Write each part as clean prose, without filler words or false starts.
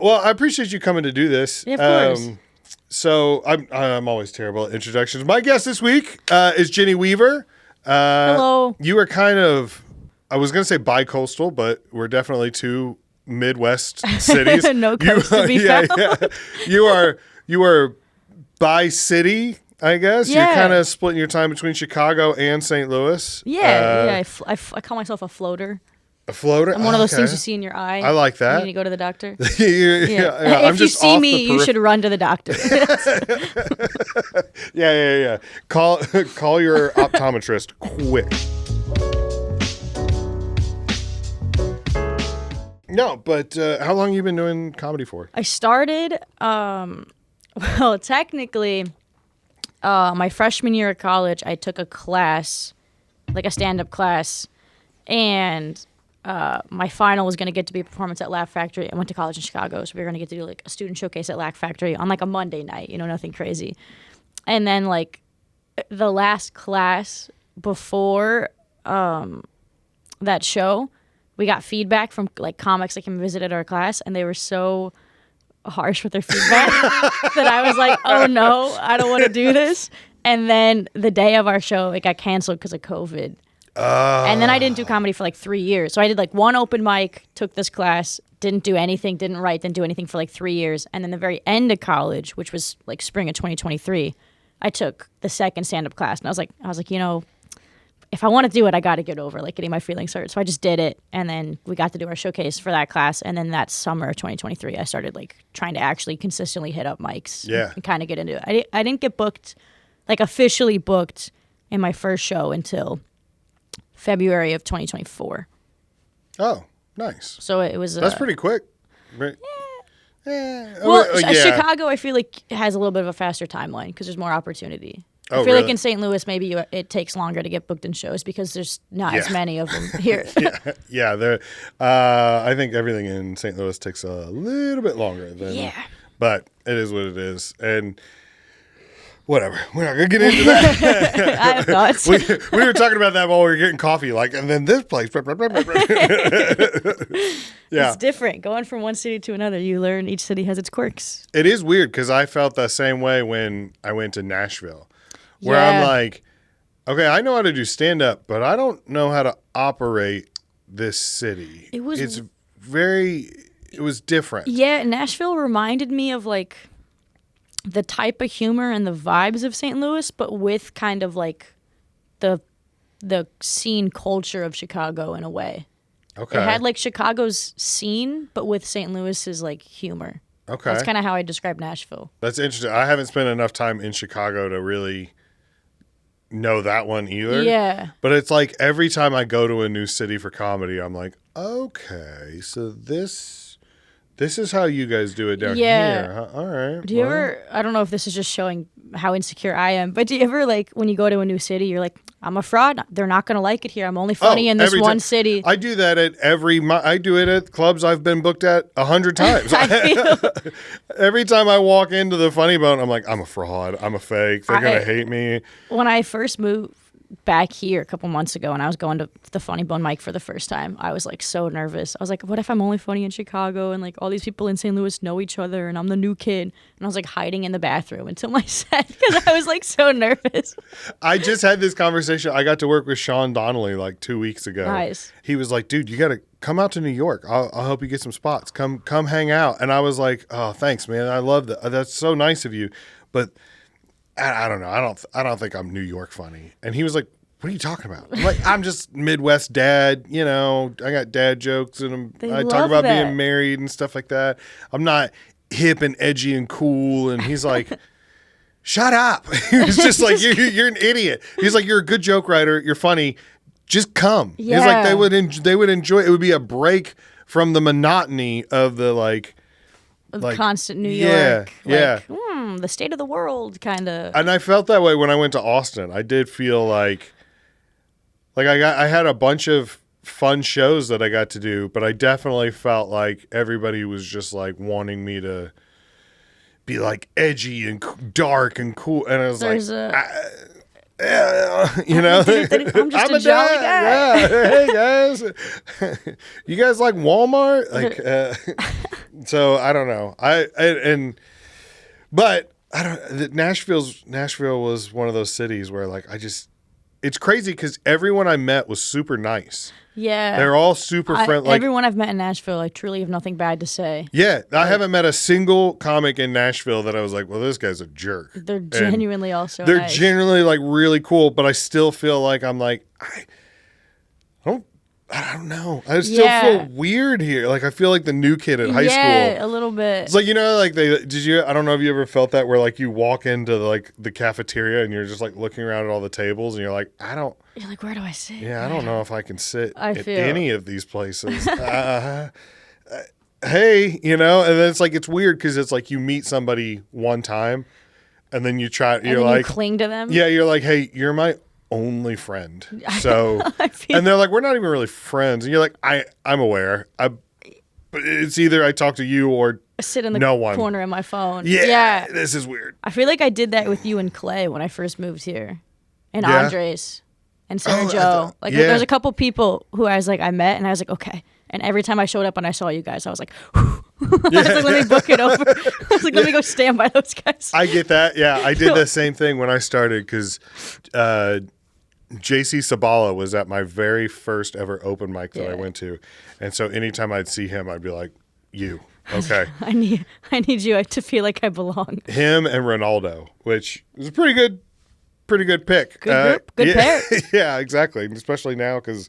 Well, I appreciate you coming to do this. Yeah, of course. So I'm always terrible at introductions. My guest this week is Jennie Weaver. Hello. You are kind of, I was going to say bi-coastal, but we're definitely two Midwest cities. No coast to be found. Yeah. You are bi-city, I guess. Yeah. You're kind of splitting your time between Chicago and St. Louis. Yeah. I call myself a floater. A floater? I'm one of those things you see in your eye. I like that. You need to go to the doctor. yeah. If you see me, you should run to the doctor. Yeah. Call your optometrist quick. No, but how long have you been doing comedy for? I started, technically, my freshman year of college, I took a class, like a stand-up class, and my final was going to get to be a performance at Laugh Factory. I went to college in Chicago, so we were going to get to do like a student showcase at Laugh Factory on like a Monday night, nothing crazy. And then like the last class before that show, we got feedback from like comics that came and visited our class, and they were so harsh with their feedback that I was like, oh no, I don't want to do this. And then the day of our show, it got canceled because of COVID. And then I didn't do comedy for like 3 years. So I did like one open mic, took this class, didn't do anything, didn't write, didn't do anything for like 3 years. And then the very end of college, which was like spring of 2023, I took the second stand-up class. And I was like, if I want to do it, I got to get over like getting my feelings hurt. So I just did it. And then we got to do our showcase for that class. And then that summer of 2023, I started like trying to actually consistently hit up mics and kind of get into it. I didn't get booked, like officially booked in my first show until February of 2024. Oh, nice. So it was... That's pretty quick. Right? Yeah. Well, Chicago, I feel like, has a little bit of a faster timeline because there's more opportunity. I feel like in St. Louis, maybe it takes longer to get booked in shows because there's not as many of them here. I think everything in St. Louis takes a little bit longer than... But it is what it is. And... whatever. We're not going to get into that. I have thoughts. we were talking about that while we were getting coffee. Like, and then this place. It's different. Going from one city to another, you learn each city has its quirks. It is weird because I felt the same way when I went to Nashville. Where I'm like, okay, I know how to do stand-up, but I don't know how to operate this city. It was different. Yeah, Nashville reminded me of like... the type of humor and the vibes of St. Louis, but with kind of like the scene culture of Chicago in a way. Okay. It had like Chicago's scene, but with St. Louis's like humor. Okay. That's kind of how I describe Nashville. That's interesting. I haven't spent enough time in Chicago to really know that one either. Yeah. But it's like every time I go to a new city for comedy, I'm like, okay, so this is how you guys do it down here. Huh? All right. Do you ever, I don't know if this is just showing how insecure I am, but do you ever, like, when you go to a new city, you're like, I'm a fraud. They're not going to like it here. I'm only funny in this one city. I do that at I do it at clubs I've been booked at 100 times. Every time I walk into the Funny Bone, I'm like, I'm a fraud. I'm a fake. They're going to hate me. When I first moved back here a couple months ago and I was going to the Funny Bone mic for the first time, I was like so nervous. I was like, what if I'm only funny in Chicago and like all these people in St. Louis know each other and I'm the new kid? And I was like hiding in the bathroom until my set because I was like so nervous. I just had this conversation. I got to work with Sean Donnelly like 2 weeks ago. Nice. He was like, dude, you got to come out to New York. I'll help you get some spots. Come hang out. And I was like, oh, thanks, man. I love that. That's so nice of you. But I don't know. I don't think I'm New York funny. And he was like, what are you talking about? I'm like, I'm just Midwest dad, I got dad jokes and I talk about being married and stuff like that. I'm not hip and edgy and cool. And he's like, shut up. He was just like, you're an idiot. He's like, you're a good joke writer. You're funny. Just come. Yeah. He's like, they would enjoy it. It would be a break from the monotony of the constant New York. Yeah. The state of the world kind of. And I felt that way when I went to Austin. I did feel like I had a bunch of fun shows that I got to do, but I definitely felt like everybody was just like wanting me to be like edgy and dark and cool. And I was you know, I'm just a jolly guy. Yeah, hey guys, you guys like Walmart? So I don't know. But I don't. Nashville was one of those cities where like it's crazy because everyone I met was super nice. Yeah. They're all super friendly. Everyone I've met in Nashville, I truly have nothing bad to say. Yeah. I haven't met a single comic in Nashville that I was like, well, this guy's a jerk. They're genuinely also They're nice. genuinely like really cool, but I still feel like I'm like, I don't know. I still feel weird here. Like I feel like the new kid at high school. Yeah, a little bit. It's like, you know, like I don't know if you ever felt that where like you walk into like the cafeteria and you're just like looking around at all the tables and you're like, you're like, where do I sit? Yeah, I don't know if I can sit at feel. any of these places. Hey, you know, and then it's like, it's weird because it's like you meet somebody one time and then you cling to them. Yeah, you're like, hey, you're my only friend. So, and they're like, we're not even really friends. And you're like, I'm aware. But it's either I talk to you or I sit in the corner of my phone. Yeah, this is weird. I feel like I did that with you and Clay when I first moved here, and Andres and Sarah Joe. There's a couple people who I was like, I met, and I was like, okay. And every time I showed up and I saw you guys, I was like, I was like, let me book it over. I was like, let me go stand by those guys. I get that. Yeah, I did the same thing when I started because JC Sabala was at my very first ever open mic that I went to. And so anytime I'd see him, I'd be like, you. Okay. I need you to feel like I belong. Him and Ronaldo, which is a pretty good pick. Good group, good pair. Yeah, exactly. Especially now because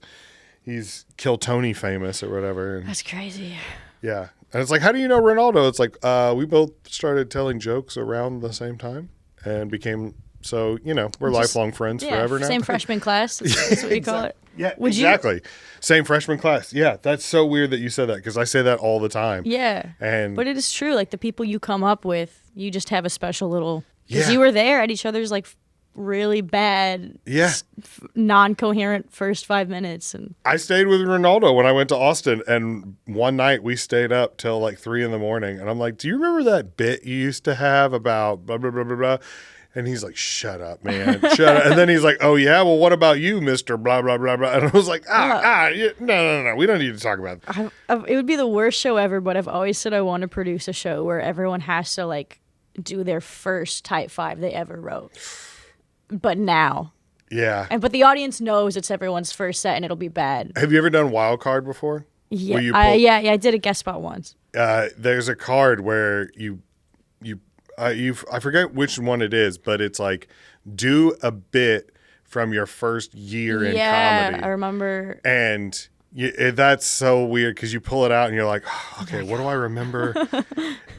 he's Kill Tony famous or whatever. And, that's crazy. Yeah. And it's like, how do you know Ronaldo? It's like, we both started telling jokes around the same time and became... So, you know, we're lifelong friends forever now. Same freshman class. That's what you call it. Yeah, exactly. Same freshman class. Yeah, that's so weird that you said that because I say that all the time. Yeah. But it is true. Like the people you come up with, you just have a special little... Because you were there at each other's like really bad, non-coherent first 5 minutes. And I stayed with Ronaldo when I went to Austin, and one night we stayed up till like 3 a.m. and I'm like, do you remember that bit you used to have about blah, blah, blah, blah, blah? And he's like, shut up, man. Shut up. And then he's like, oh, yeah? Well, what about you, Mr. Blah, blah, blah, blah. And I was like, no. We don't need to talk about that. It would be the worst show ever, but I've always said I want to produce a show where everyone has to, like, do their first type 5 they ever wrote. But now. Yeah. But the audience knows it's everyone's first set, and it'll be bad. Have you ever done Wild Card before? Yeah. I did a guest spot once. There's a card where I forget which one it is, but it's like do a bit from your first year in comedy. Yeah, I remember. And that's so weird because you pull it out and you're like, oh, okay, what do I remember?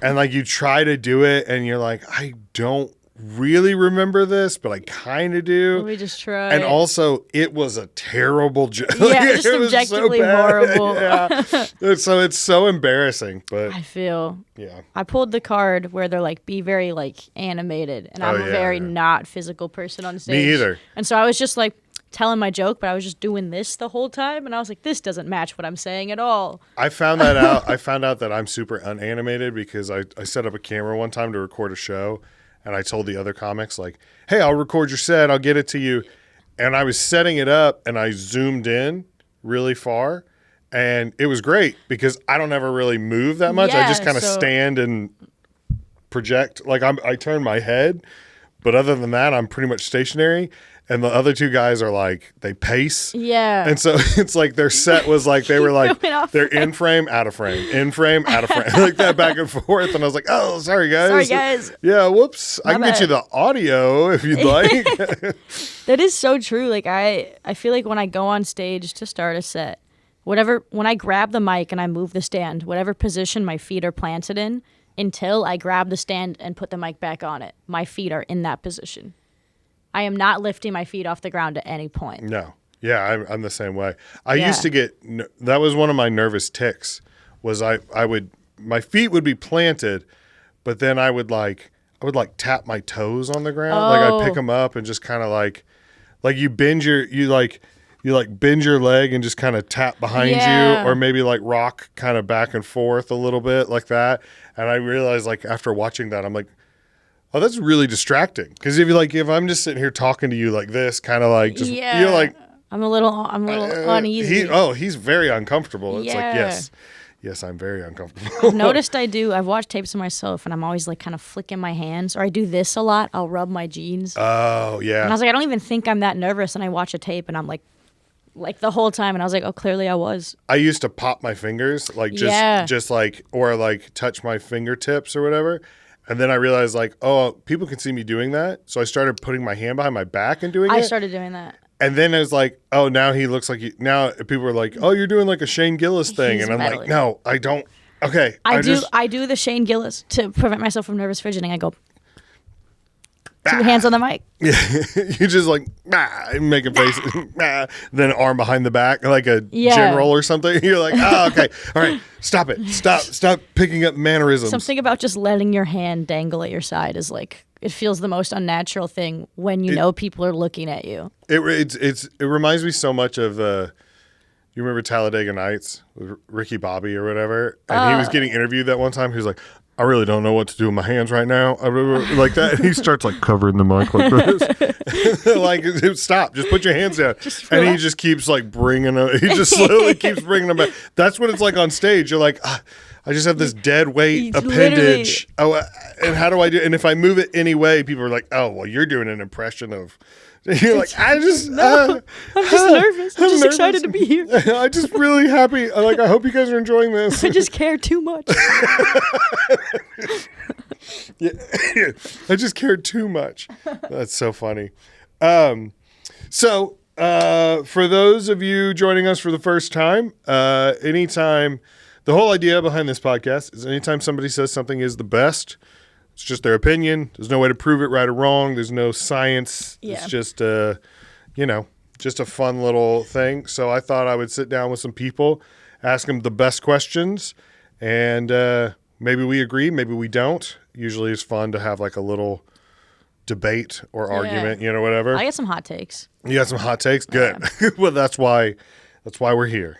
And like you try to do it and you're like, I don't really remember this, but I kind of do. Let me just try. And also, it was a terrible joke. Yeah, just objectively horrible. Yeah. So it's so embarrassing. But I feel. Yeah. I pulled the card where they're like, be very like animated, and I'm a very not physical person on stage. Me either. And so I was just like telling my joke, but I was just doing this the whole time, and I was like, this doesn't match what I'm saying at all. I found that out. I found out that I'm super unanimated because I set up a camera one time to record a show. And I told the other comics, like, hey, I'll record your set. I'll get it to you. And I was setting it up, and I zoomed in really far. And it was great because I don't ever really move that much. I just kind of stand and project. Like, I turn my head. But other than that, I'm pretty much stationary. And the other two guys are like, they pace. Yeah. And so it's like their set was like, they were like, they're in frame, out of frame, in frame, out of frame, like that back and forth. And I was like, oh, sorry, guys. Sorry, guys. Yeah, whoops. I can get you the audio if you'd like. That is so true. Like, I feel like when I go on stage to start a set, when I grab the mic and I move the stand, whatever position my feet are planted in, until I grab the stand and put the mic back on it, my feet are in that position. I am not lifting my feet off the ground at any point. No. Yeah, I'm the same way. I used to get, that was one of my nervous tics, was my feet would be planted, but then I would tap my toes on the ground. Like I'd pick them up and just kind of like you bend your leg and just kind of tap behind you, or maybe like rock kind of back and forth a little bit like that. And I realized like after watching that, I'm like, Oh, that's really distracting. Because if I'm just sitting here talking to you like this, kind of like just Yeah. you're like I'm a little uneasy. he's very uncomfortable. It's like Yeah. yes, I'm very uncomfortable. I've noticed I've watched tapes of myself and I'm always like kind of flicking my hands, or I do this a lot. I'll rub my jeans. Oh yeah. And I was like, I don't even think I'm that nervous. And I watch a tape and I'm like the whole time. And I was like, oh, clearly I was. I used to pop my fingers, like just like, or like touch my fingertips or whatever. And then I realized like, oh, people can see me doing that. So I started putting my hand behind my back and doing it. I started doing that. And then it was like, oh, now he looks like now people are like, oh, you're doing like a Shane Gillis thing. He's And I'm like, meddling. no, I don't. Okay. I do the Shane Gillis to prevent myself from nervous fidgeting. I go, two hands on the mic. Yeah, you just like making faces, then arm behind the back like a general or something. You're like, oh, okay, all right, stop it, stop picking up mannerisms. Something about just letting your hand dangle at your side is like, it feels the most unnatural thing when you know people are looking at you. It reminds me so much of you remember Talladega Nights with Ricky Bobby or whatever, and he was getting interviewed that one time. He was like, I really don't know what to do with my hands right now. Like that. And he starts like covering the mic like this. Like, stop. Just put your hands down. And he just keeps like bringing them. He just slowly keeps bringing them back. That's what it's like on stage. You're like, I just have this dead weight appendage. Oh, and how do I do it? And if I move it any way, people are like, oh, well, you're doing an impression of. You're like, I'm just nervous. I'm just nervous. Excited to be here. I'm just really happy. Like, I hope you guys are enjoying this. I just care too much. Yeah. I just cared too much. That's so funny. So for those of you joining us for the first time, anytime, the whole idea behind this podcast is anytime somebody says something is the best, it's just their opinion. There's no way to prove it right or wrong. There's no science. Yeah. It's just, just a fun little thing. So I thought I would sit down with some people, ask them the best questions, and maybe we agree, maybe we don't. Usually it's fun to have like a little debate or argument, whatever. I got some hot takes. You got some hot takes? Good. Well, that's why we're here.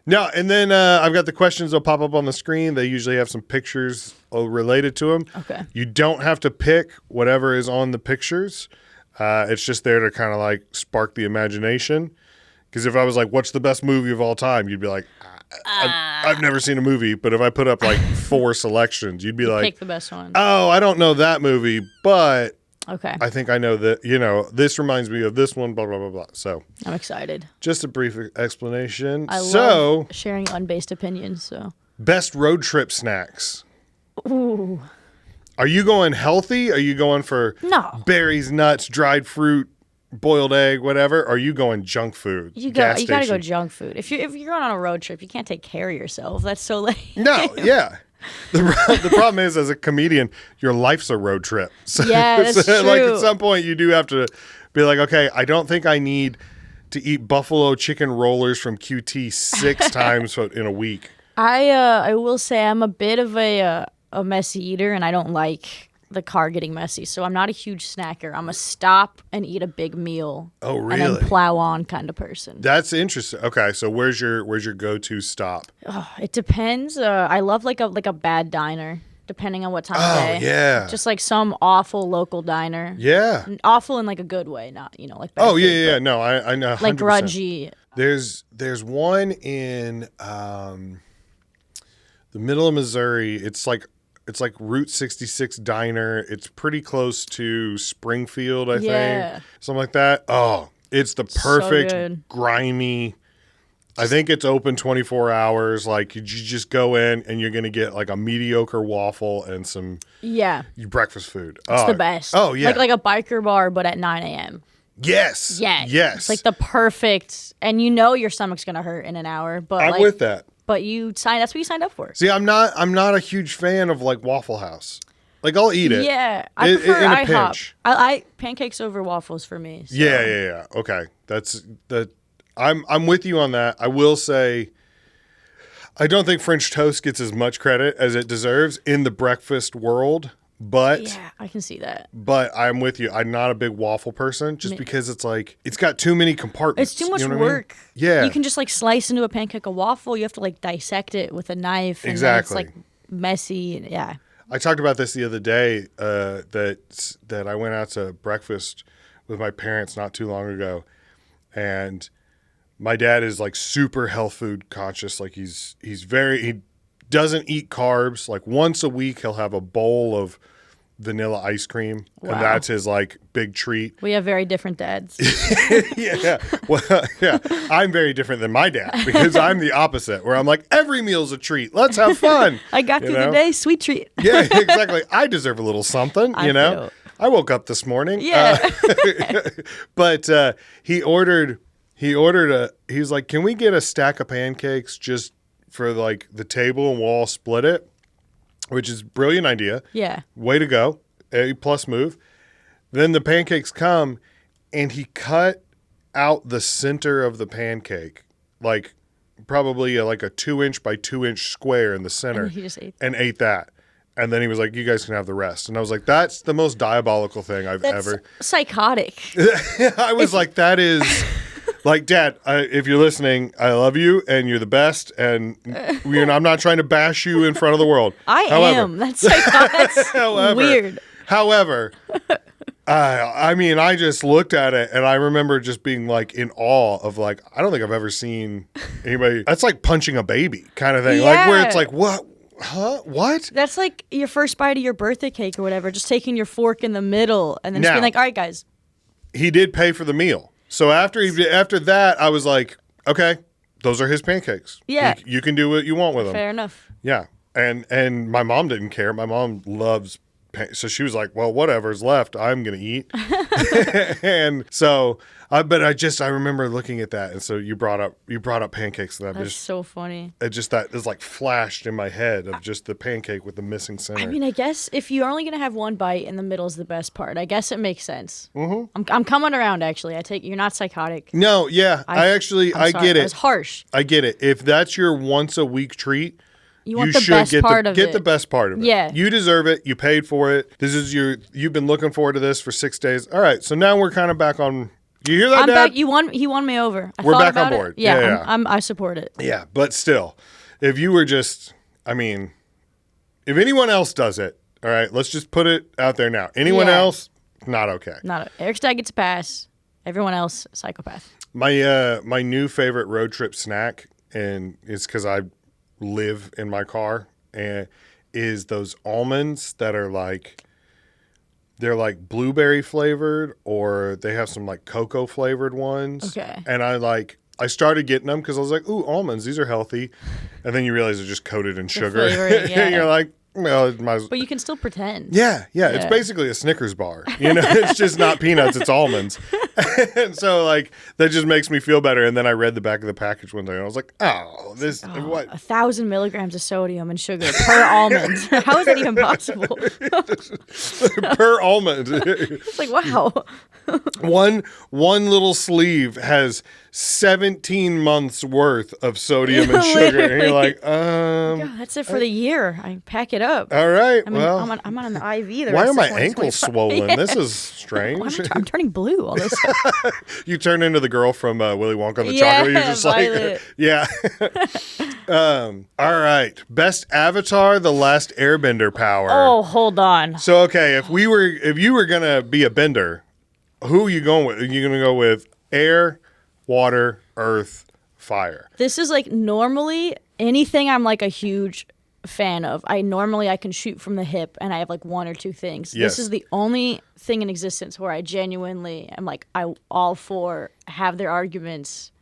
No, and then I've got the questions that'll pop up on the screen. They usually have some pictures related to them. Okay. You don't have to pick whatever is on the pictures. It's just there to kind of like spark the imagination. Because if I was like, what's the best movie of all time? You'd be like, I've never seen a movie. But if I put up like 4 selections, you'd be like, pick the best one. Oh, I don't know that movie, but okay, I think I know that, this reminds me of this one, blah, blah, blah, blah. So I'm excited. Just a brief explanation. I love sharing unbased opinions. So best road trip snacks. Ooh. Are you going healthy? Are you going for berries, nuts, dried fruit, boiled egg, whatever? Or are you going junk food? You got to go junk food. If you're going on a road trip, you can't take care of yourself. That's so lame. No, yeah. The problem is, as a comedian, your life's a road trip. So, yeah, that's true. Like at some point, you do have to be like, okay, I don't think I need to eat buffalo chicken rollers from QT 6 times in a week. I will say I'm a bit of a messy eater, and I don't like the car getting messy. So I'm not a huge snacker. I'm a stop and eat a big meal. Oh, really? And then plow on kind of person. That's interesting. Okay, so where's your go-to stop? Oh, it depends. I love like a bad diner, depending on what time of day. Oh, yeah. Just like some awful local diner. Yeah. Awful in like a good way, not like bad. Oh, food, yeah. No, I know. 100%. Like grudgy. There's one in the middle of Missouri. It's like Route 66 Diner. It's pretty close to Springfield, I think. Something like that. Oh, it's the perfect grimy. I think it's open 24 hours. Like you just go in and you're going to get like a mediocre waffle and some breakfast food. It's the best. Oh, yeah. Like a biker bar, but at 9 a.m. Yes. Yeah. Yes. It's like the perfect, and your stomach's going to hurt in an hour. But I'm with that. But that's what you signed up for. See, I'm not a huge fan of like Waffle House. Like I'll eat it. Yeah, I prefer in a IHOP. pinch. I pancakes over waffles for me. So. Yeah. Okay, that's that. I'm with you on that. I will say, I don't think French toast gets as much credit as it deserves in the breakfast world. But yeah, I can see that. But I'm with you. I'm not a big waffle person just because it's like it's got too many compartments. It's too much work. I mean? Yeah. You can just like slice into a pancake a waffle. You have to like dissect it with a knife. And exactly. It's like messy. Yeah. I talked about this the other day that I went out to breakfast with my parents not too long ago, and my dad is like super health food conscious. Like he doesn't eat carbs. Like once a week he'll have a bowl of vanilla ice cream, Wow. and that's his like big treat. We have very different dads. Yeah. Well, yeah. I'm very different than my dad because I'm the opposite, where I'm like, every meal's a treat. Let's have fun. I got through the day, sweet treat. Yeah, exactly. I deserve a little something, I you know? do. I woke up this morning. Yeah. But he was like, can we get a stack of pancakes just for like the table and we'll all split it? Which is a brilliant idea. Yeah. Way to go. A+ move. Then the pancakes come, and he cut out the center of the pancake, like probably like a 2-inch by 2-inch square in the center, And he just ate and ate that. And then he was like, you guys can have the rest. And I was like, that's the most diabolical thing I've That's ever. psychotic. I was like, that is like, Dad, if you're listening, I love you and you're the best. And I'm not trying to bash you in front of the world. However, am. That's psychotic. That's weird. However, I mean, I just looked at it and I remember just being like in awe of like, I don't think I've ever seen anybody. That's like punching a baby kind of thing. Yeah. Like where it's like, what? Huh? What? That's like your first bite of your birthday cake or whatever, just taking your fork in the middle and then just being like, all right, guys. He did pay for the meal. So after that, I was like, okay, those are his pancakes. Yeah. You can do what you want with them. Fair enough. Yeah. And my mom didn't care. My mom loves so she was like, well, whatever's left, I'm going to eat. And so, I remember looking at that. And so you brought up pancakes. And That's so funny. It just, that is like flashed in my head of just the pancake with the missing center. I mean, I guess if you're only going to have one bite and the middle is the best part, I guess it makes sense. Mm-hmm. I'm coming around, actually. You're not psychotic. No, yeah. I get it. It's harsh. I get it. If that's your once a week treat, you want the best part of it. Get the best part of it. Yeah. You deserve it. You paid for it. You've been looking forward to this for 6 days. All right. So now we're kind of back on. Do you hear that, I'm Dad? back. He won me over. We're back on board. Yeah. I support it. Yeah. But still, if you were just, I mean, if anyone else does it, all right, let's just put it out there now. Anyone else, not okay. Eric's dad gets a pass. Everyone else, psychopath. My new favorite road trip snack, and it's because I live in my car, and is those almonds that are like, they're like blueberry flavored, or they have some like cocoa flavored ones. Okay. And I started getting them because I was like, ooh, almonds, these are healthy. And then you realize they're just coated in sugar. flavoring, yeah. And you're like, well, it might as well. But you can still pretend. Yeah. It's basically a Snickers bar. You know, it's just not peanuts, it's almonds. And so, like, that just makes me feel better. And then I read the back of the package one day, and I was like, what? 1,000 milligrams of sodium and sugar per almond. How is that even possible? Per almond. It's like, wow. One little sleeve has 17 months worth of sodium and sugar. And you're like, God, that's it for the year. I pack it up. all right, I mean, well. I'm on the IV. Why rest are of my ankles 2025. swollen? Yeah. This is strange. I'm turning blue all this. You turn into the girl from Willy Wonka and the Yeah, Chocolate. You're just Violet. like, yeah. All right. Best Avatar: The Last Airbender power. Oh, hold on. So okay, if you were gonna be a bender, who are you going with? Are you gonna go with air, water, earth, fire? This is like normally anything I'm like a huge fan of. I can shoot from the hip and I have like one or two things. Yes. This is the only thing in existence where I genuinely am like, I all for have their arguments.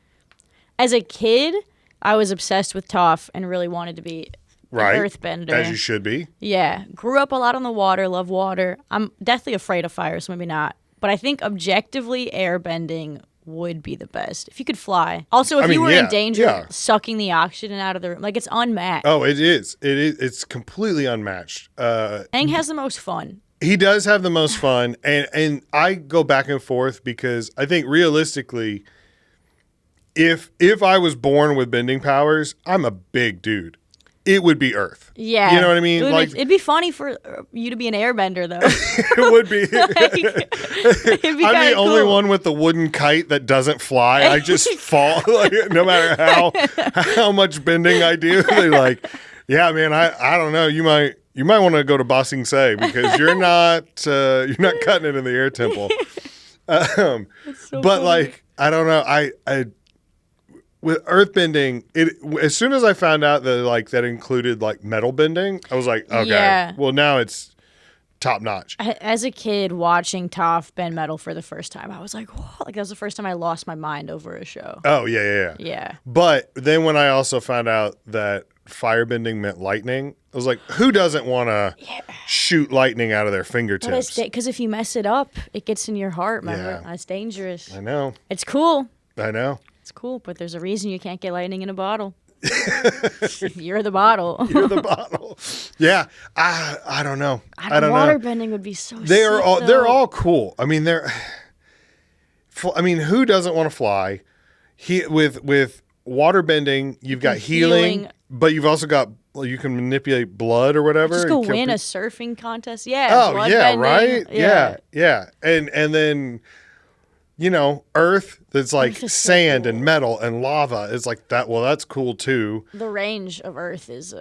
As a kid, I was obsessed with Toph and really wanted to be an earthbender. As you should be. Yeah. Grew up a lot on the water, love water. I'm deathly afraid of fire, so maybe not. But I think objectively airbending would be the best. If you could fly. Also, if you were in danger, sucking the oxygen out of the room, like it's unmatched. Oh, it is. It's completely unmatched. Aang has the most fun. He does have the most fun, and I go back and forth because I think realistically, if I was born with bending powers, I'm a big dude. It would be Earth. Yeah. You know what I mean? It'd be funny for you to be an airbender, though. It would be. It'd be I'm the cool. only one with the wooden kite that doesn't fly. I just fall, like, no matter how much bending I do. They're like, yeah, man, I don't know. You you might want to go to Ba Sing Se because you're not cutting it in the air temple. So but funny. like, I don't know. I with earthbending, as soon as I found out that like that included like metal bending, I was like, okay, Yeah. well now it's top notch. As a kid watching Toph bend metal for the first time, I was like, whoa. Like that was the first time I lost my mind over a show. Oh yeah. Yeah. But then when I also found out that firebending meant lightning, I was like, who doesn't want to shoot lightning out of their fingertips? Because if you mess it up, it gets in your heart, remember? Yeah. That's dangerous. I know. It's cool. I know. It's cool, but there's a reason you can't get lightning in a bottle. You're the bottle. You're the bottle. Yeah. I don't know. I don't know. Waterbending would be so They're sick, all cool. I mean, who doesn't want to fly? With waterbending, you've got healing, but you've also got you can manipulate blood or whatever. Just go and kill win a people. surfing contest. Yeah. Oh yeah, bloodbending. right. Yeah. And then earth that's like Earth is so sand cool. and metal and lava is like that. Well, that's cool too. The range of Earth is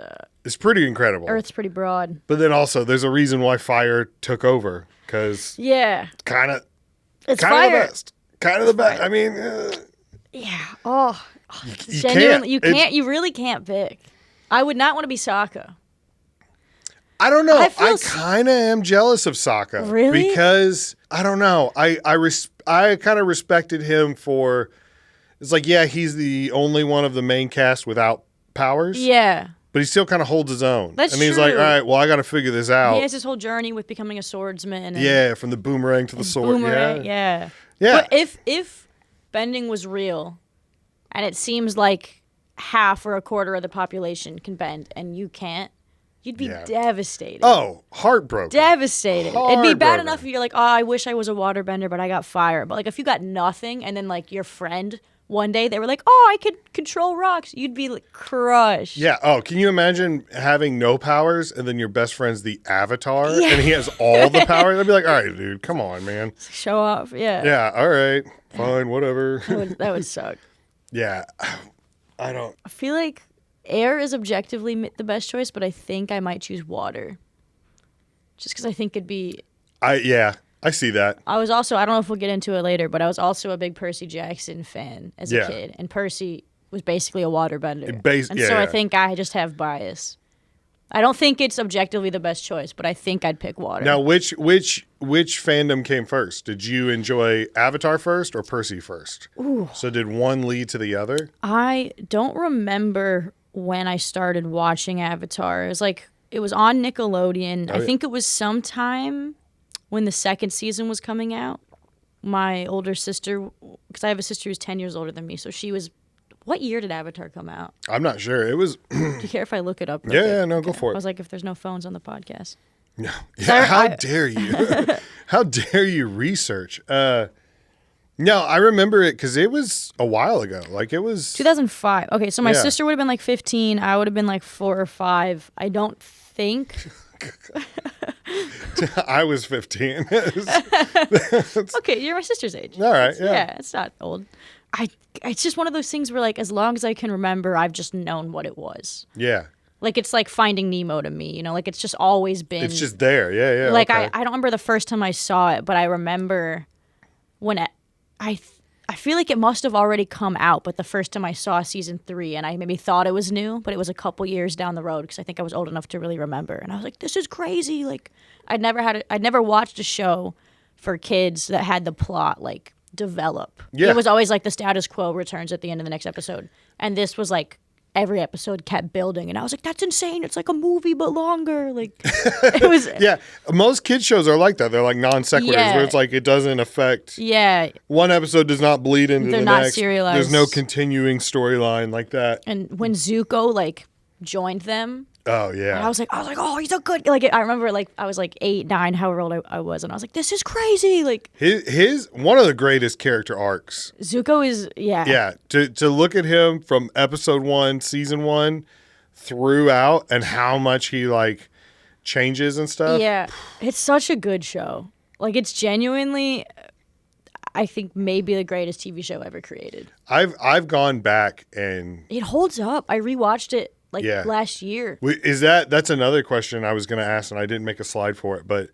It's pretty incredible. Earth's pretty broad. But then also, there's a reason why fire took over because Yeah. kind of It's the fire. best. Kind of the best. fire. I mean, Yeah. Oh. you Genuinely, you It's- can't. You really can't pick. I would not want to be Sokka. I don't know. I I feel s- kind of am jealous of Sokka. Really? Because I don't know. I kind of respected him for. It's like, yeah, he's the only one of the main cast without powers. Yeah. But he still kind of holds his own. That's and he's like, all true. right, well, I got to figure this out. He has his whole journey with becoming a swordsman. And Yeah, from the boomerang to the sword. Boomerang. Yeah. Yeah. But if bending was real, and it seems like half or a quarter of the population can bend, and you can't, you'd be Yeah. devastated. Oh, heartbroken. Devastated. It'd be bad Heartbroken. enough if you're like, oh, I wish I was a waterbender, but I got fire. But like, if you got nothing, and then like your friend one day they were like, oh, I could control rocks, you'd be like crushed. Yeah. Oh, can you imagine having no powers and then your best friend's the Avatar and he has all the powers? I'd be like, all right, dude, come on, man. Show off. Yeah. Yeah. All right. Fine. Whatever. That would suck. Yeah. I don't. I feel like air is objectively the best choice, but I think I might choose water. Just because I think it'd be. I see that. I was also, I don't know if we'll get into it later, but I was also a big Percy Jackson fan as a Yeah. kid. And Percy was basically a waterbender. And yeah, so I yeah. think I just have bias. I don't think it's objectively the best choice, but I think I'd pick water. Now, which fandom came first? Did you enjoy Avatar first or Percy first? Ooh. So did one lead to the other? I don't remember when I started watching Avatar. It was on Nickelodeon. I yeah. think it was sometime when the second season was coming out. My older sister, because I have a sister who's 10 years older than me, so she was. What year did Avatar come out? I'm not sure. It was. Do you care if I look it up? Yeah, no, go for I it. was like, if there's no phones on the podcast. No. Yeah, how I- dare you? How dare you research? No, I remember it because it was a while ago. Like it was 2005. Okay, so my Yeah. sister would have been like 15. I would have been like 4 or 5. I don't think. I was 15. Okay, you're my sister's age. All right, yeah. Yeah, it's not old. It's just one of those things where, like, as long as I can remember, I've just known what it was. Yeah. Like, it's like Finding Nemo to me, like, it's just always been. It's just there. Yeah. Like, okay. I don't remember the first time I saw it, but I remember when I feel like it must have already come out, but the first time I saw season 3, and I maybe thought it was new, but it was a couple years down the road because I think I was old enough to really remember. And I was like, this is crazy. Like, I'd never watched a show for kids that had the plot, like, develop. Yeah. It was always like the status quo returns at the end of the next episode. And this was like every episode kept building, and I was like, that's insane. It's like a movie but longer. Like it was Yeah, most kids shows are like that. They're like non sequiturs, Yeah. where it's like it doesn't affect. Yeah. One episode does not bleed into They're the not next. serialized. There's no continuing storyline like that. And when Zuko like joined them, Oh yeah. I was like, oh, he's a good. Like I remember, like I was like 8, 9, however old I was, and I was like, this is crazy. Like His one of the greatest character arcs. Zuko is Yeah, to look at him from episode 1, season 1 throughout, and how much he like changes and stuff. Yeah, it's such a good show. Like it's genuinely, I think maybe the greatest TV show ever created. I've gone back and It holds up. I rewatched it last year. Is that's another question I was going to ask, and I didn't make a slide for it, but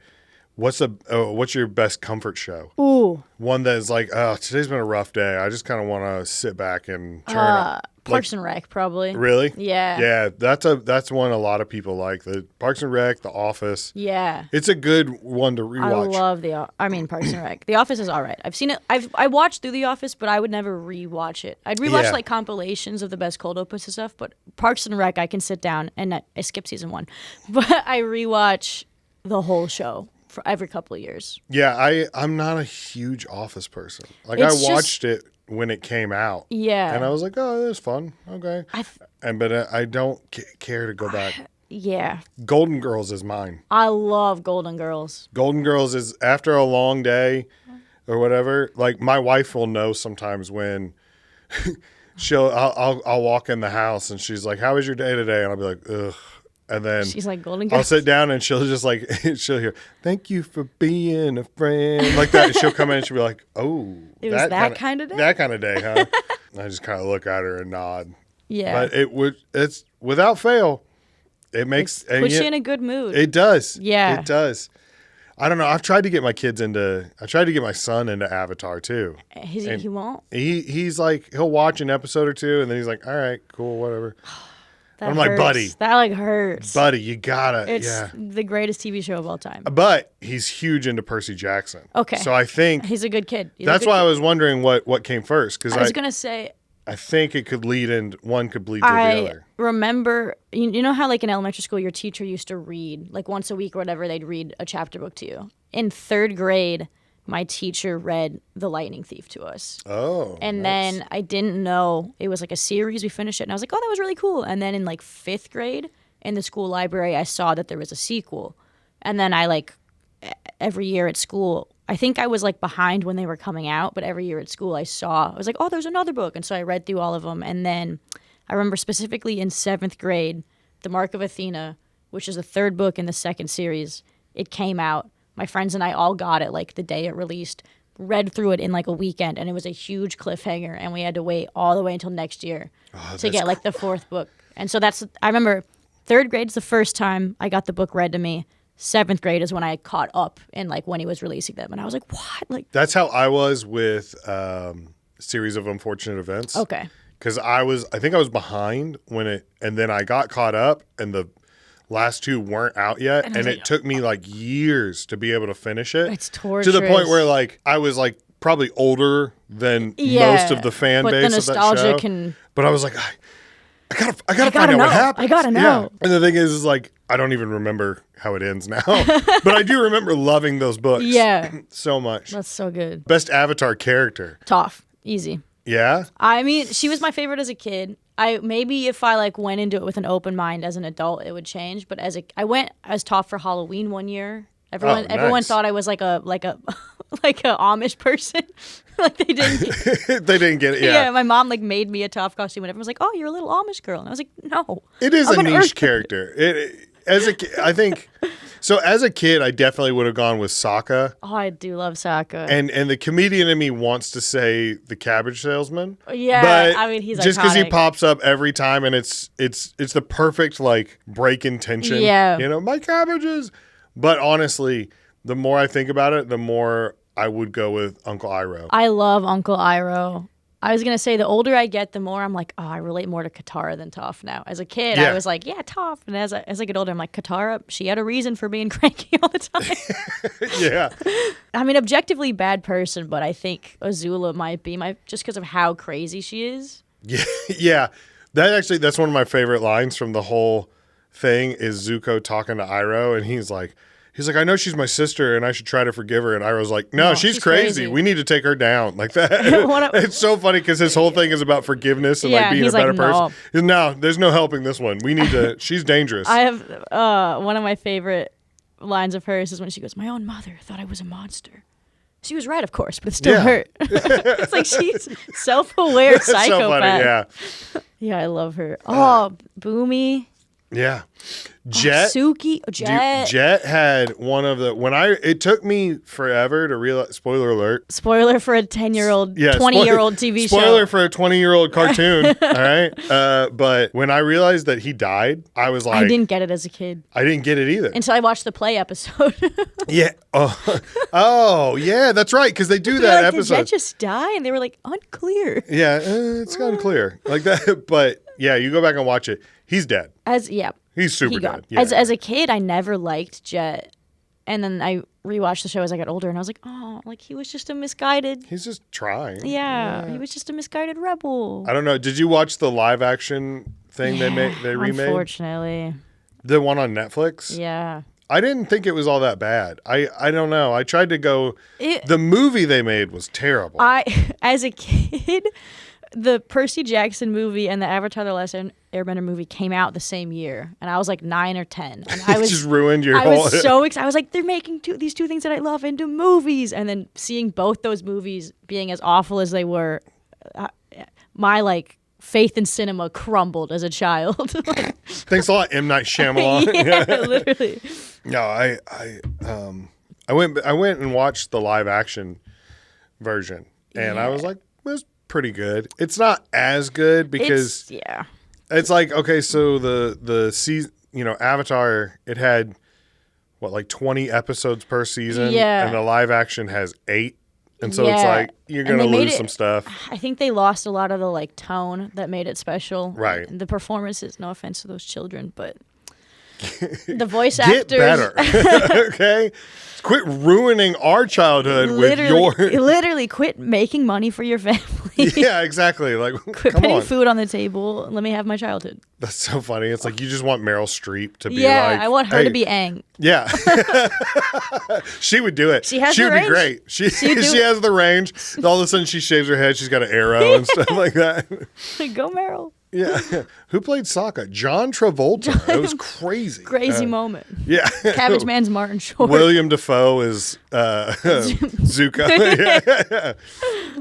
what's your best comfort show? Ooh. One that is like, oh, today's been a rough day. I just kind of want to sit back and turn on. Parks and Rec, probably. Really? Yeah. Yeah, that's one a lot of people like. The Parks and Rec, The Office. Yeah. It's a good one to rewatch. I love Parks and Rec. The Office is all right. I've seen it. I watched through The Office, but I would never rewatch it. I'd rewatch like compilations of the best cold opens and stuff, but Parks and Rec I can sit down and I skip season 1. But I rewatch the whole show for every couple of years. Yeah, I'm not a huge Office person. Like I watched it when it came out. Yeah. And I was like, oh, that's fun. Okay. But I don't care to go back. Yeah. Golden Girls is mine. I love Golden Girls. Golden Girls is after a long day or whatever. Like my wife will know sometimes when I'll walk in the house and she's like, how was your day today? And I'll be like, ugh. And then she's like, Golden Girls. I'll sit down and she'll just like, she'll hear, thank you for being a friend. Like that. And she'll come in and she'll be like, oh. It was that kind of day? That kind of day, huh? I just kind of look at her and nod. Yeah. But it's without fail, it makes. Puts you in a good mood. It does. Yeah. It does. I don't know. I tried to get my son into Avatar too. He won't? He's like, he'll watch an episode or two and then he's like, all right, cool, whatever. I'm like, buddy. That like hurts. Buddy, you gotta. It's the greatest TV show of all time. But he's huge into Percy Jackson. Okay. So I think he's a good kid. That's why I was wondering what came first. Because I was gonna say. I think it could lead in. One could bleed to the other. I remember, you know how like in elementary school, your teacher used to read like once a week or whatever. They'd read a chapter book to you. In 3rd grade, my teacher read The Lightning Thief to us. Oh. And nice. then I didn't know it was like a series. We finished it and I was like, oh, that was really cool. And then in like 5th grade in the school library, I saw that there was a sequel. And then I like every year at school, I think I was like behind when they were coming out, but every year at school I was like, oh, there's another book. And so I read through all of them. And then I remember specifically in 7th grade, The Mark of Athena, which is the 3rd book in the 2nd series, it came out. My friends and I all got it like the day it released, read through it in like a weekend, and it was a huge cliffhanger, and we had to wait all the way until next year to get like the 4th book. And so I remember 3rd grade's the first time I got the book read to me. 7th grade is when I caught up and like when he was releasing them, and I was like, what? Like that's how I was with Series of Unfortunate Events. Okay. Because I think I was behind and then I got caught up, and the last 2 weren't out yet, and it took me like years to be able to finish it. It's torturous. To the point where like I was like probably older than most of the fan base the nostalgia of that show. But I was like, I gotta find out what happened. I gotta know. Yeah. And the thing is like I don't even remember how it ends now, but I do remember loving those books. Yeah, so much. That's so good. Best Avatar character. Toph, easy. Yeah. I mean, she was my favorite as a kid. Maybe if I like went into it with an open mind as an adult, it would change. But I went as Toph for Halloween one year. Everyone thought I was like a like a Amish person. Like they didn't. They didn't get it. Yeah. My mom like made me a Toph costume, and everyone was like, "Oh, you're a little Amish girl," and I was like, "No." It is a niche character. I think. So as a kid, I definitely would have gone with Sokka. Oh, I do love Sokka. And the comedian in me wants to say the cabbage salesman. Yeah, but I mean he's just because he iconic. pops up every time, and it's the perfect like break in tension. Yeah, my cabbages. But honestly, the more I think about it, the more I would go with Uncle Iroh. I love Uncle Iroh. I was going to say the older I get, the more I'm like, oh, I relate more to Katara than Toph now. As a kid, I was like, yeah, Toph. And as I get older, I'm like, Katara, she had a reason for being cranky all the time. Yeah. I mean, objectively bad person, but I think Azula might be just because of how crazy she is. Yeah. Yeah. That's one of my favorite lines from the whole thing is Zuko talking to Iroh, and he's like, I know she's my sister and I should try to forgive her. And Iroh's like, no, she's crazy. We need to take her down. Like that. It's so funny because his whole thing is about forgiveness and like being a better person. No, there's no helping this one. We need to, she's dangerous. I have one of my favorite lines of hers is when she goes, my own mother thought I was a monster. She was right, of course, but it still hurt. It's like she's self-aware psychopath. So funny, yeah. Yeah, I love her. Oh, Boomy. Yeah. Jet. Suki. Jet. Jet had one of the it took me forever to realize. Spoiler alert. Spoiler for a 10-year-old, 20-year-old TV show. Spoiler for a 20-year-old cartoon. All right. But when I realized that he died, I was like, I didn't get it as a kid I didn't get it either until I watched the play episode. Yeah. Oh, yeah. That's right. Because they do that like, episode. Did Jet just die? And they were like, unclear. Yeah, it's unclear like that. But yeah, you go back and watch it. He's dead. He's super dead. Yeah. As a kid, I never liked Jet, and then I rewatched the show as I got older, and I was like, oh, like he was just a misguided. He's just trying. Yeah, he was just a misguided rebel. I don't know. Did you watch the live action thing they remade? Unfortunately, the one on Netflix. Yeah. I didn't think it was all that bad. I don't know. I tried to go. The movie they made was terrible. As a kid, the Percy Jackson movie and the Avatar: The Last Airbender movie came out the same year, and I was like 9 or 10, and I was just ruined your whole. I was so excited. I was like, they're making these two things that I love into movies, and then seeing both those movies being as awful as they were, my like faith in cinema crumbled as a child. Like, thanks a lot, M. Night Shyamalan. Yeah, literally. No, I went and watched the live action version, and I was like, it was pretty good. It's not as good because it's like, okay, so the season, Avatar, it had what, like 20 episodes per season, and the live action has 8, and so it's like you're gonna lose some stuff. I think they lost a lot of the like tone that made it special. Right. The performances, no offense to those children, but the voice actors. Get better. Okay? Quit ruining our childhood with your. Literally, quit making money for your family. Yeah, exactly. Like, quit come putting on. food on the table. Let me have my childhood. That's so funny. It's like you just want Meryl Streep to be like. Yeah, I want her to be Aang. Yeah. She would do it. She has she the would range. be great. She has the range. All of a sudden she shaves her head. She's got an arrow and stuff like that. Go Meryl. Yeah. Who played Sokka? John Travolta. It was crazy. Crazy moment. Yeah. Cabbage Man's Martin Short. William Dafoe is Zuko. Yeah.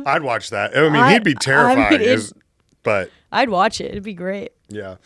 I'd watch that. I mean, he'd be terrifying. But I'd watch it. It'd be great. Yeah.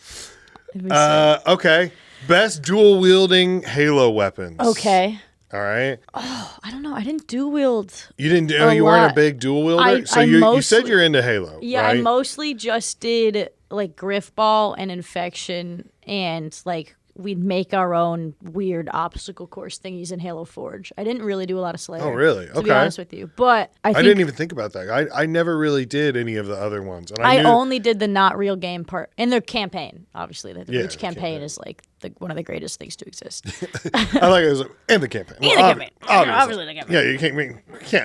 It'd be sick. Okay. Best dual wielding Halo weapons. Okay. All right. Oh, I don't know. I didn't dual wield. You didn't. You weren't a big dual wielder. So you said you're into Halo. Yeah, right? I mostly just did like Griffball and Infection, and like we'd make our own weird obstacle course thingies in Halo Forge. I didn't really do a lot of Slayer. Oh, really? To be honest with you, but I didn't even think about that. I never really did any of the other ones, and I only did the not real game part in their campaign. Obviously, the Reach campaign campaign is like one of the greatest things to exist. I like it as in the campaign. In the campaign, obviously the campaign. Yeah, you can't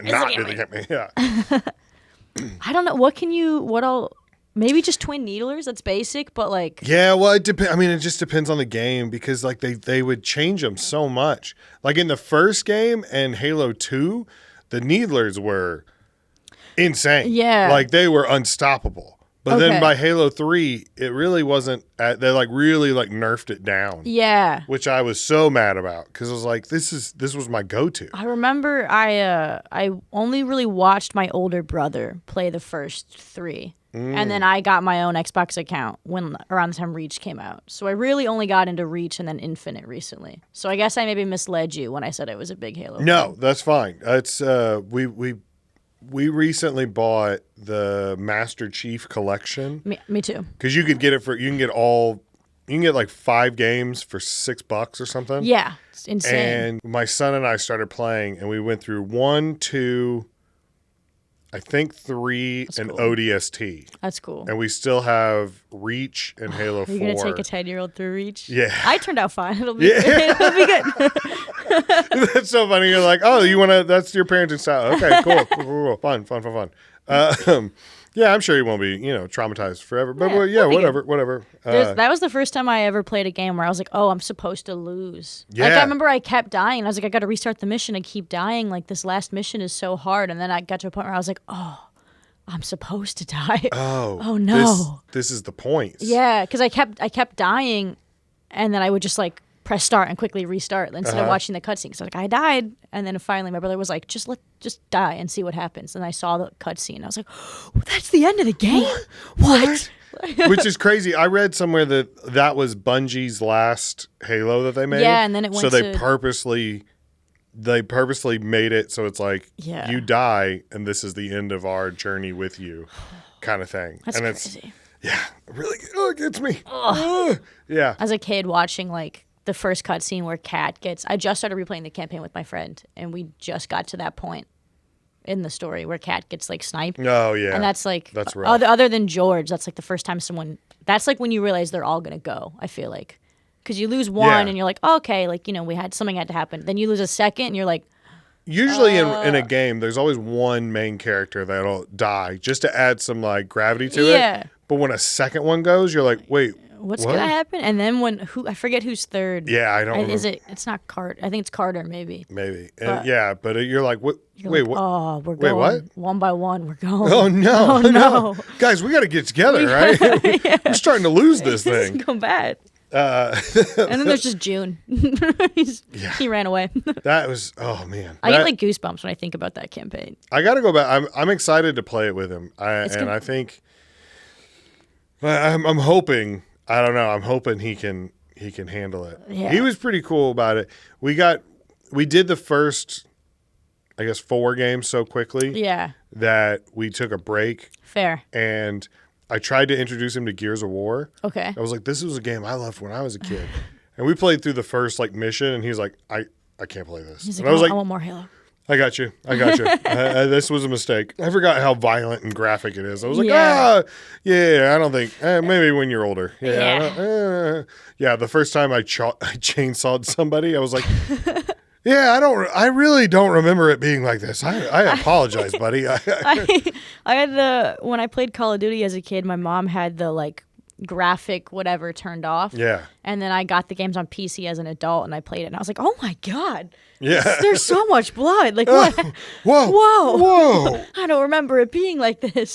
not do the campaign. Yeah. I don't know. What all? Maybe just twin needlers. That's basic, but like. Yeah, well, it depends. I mean, it just depends on the game because like they would change them so much. Like in the first game and Halo 2, the needlers were insane. Yeah, like they were unstoppable. But then by Halo 3, it really wasn't. They like really like nerfed it down. Yeah, which I was so mad about because I was like, this was my go-to. I remember I only really watched my older brother play the first 3. And then I got my own Xbox account when around the time Reach came out. So I really only got into Reach and then Infinite recently. So I guess I maybe misled you when I said I was a big Halo fan. No, that's fine. It's we recently bought the Master Chief Collection. Me too. Because you can get like 5 games for $6 or something. Yeah, it's insane. And my son and I started playing, and we went through 1, 2. I think 3 and cool. ODST. That's cool. And we still have Reach and Halo 4. You're going to take a 10-year-old through Reach? Yeah. I turned out fine. It'll be good. That's so funny. You're like, oh, that's your parenting style. Okay, cool. Fun. Yeah, I'm sure you won't be, traumatized forever. But whatever. That was the first time I ever played a game where I was like, oh, I'm supposed to lose. Yeah. Like, I remember I kept dying. And I was like, I got to restart the mission. I keep dying. Like, this last mission is so hard. And then I got to a point where I was like, oh, I'm supposed to die. Oh no. This is the point. Yeah, because I kept dying. And then I would just, like, press start and quickly restart instead of watching the cutscene. So I was like, I died. And then finally my brother was like, just die and see what happens. And I saw the cutscene. I was like, oh, that's the end of the game? What? Which is crazy. I read somewhere that was Bungie's last Halo that they made. Yeah, and then it went so they to... purposely made it so it's like you die and this is the end of our journey with you, kind of thing. That's and crazy. Really, it gets me. Yeah. As a kid watching like the first cutscene where Kat gets... I just started replaying the campaign with my friend, and we just got to that point in the story where Kat gets like sniped. Oh yeah. And that's like... That's rough. Other than George, that's like the first time someone... That's like when you realize they're all going to go, I feel like. Because you lose one and you're like, oh, okay, like, you know, something had to happen. Then you lose a second and you're like... Usually in a game, there's always one main character that'll die just to add some like gravity to it. But when a second one goes, you're like, wait, what's going to happen? And then I forget who's third. Yeah, I don't remember. It's not Carter. I think it's Carter, maybe. Maybe. But you're like, what? Wait, what? Oh, we're going. Wait, what? One by one, we're going. Oh, no. Oh, no. Guys, we got to get together, right? We're starting to lose this thing. It's going bad. And then there's just June. He ran away. That was, oh, man. I get like goosebumps when I think about that campaign. I got to go back. I'm excited to play it with him. I think, I'm hoping, I don't know, I'm hoping he can handle it. Yeah. He was pretty cool about it. We did the first, I guess, 4 games so quickly that we took a break. Fair. And I tried to introduce him to Gears of War. Okay. I was like, this was a game I loved when I was a kid. And we played through the first like mission, and he's like, I can't play this. He's and like, I was like, I want more Halo. I got you. This was a mistake. I forgot how violent and graphic it is. I was like, I don't think, maybe when you're older. The first time I chainsawed somebody, I was like, I really don't remember it being like this. I apologize, buddy. I had when I played Call of Duty as a kid, my mom had the like graphic whatever turned off. Yeah. And then I got the games on PC as an adult and I played it and I was like, oh my God. Yeah. There's so much blood. Like what? Whoa. I don't remember it being like this.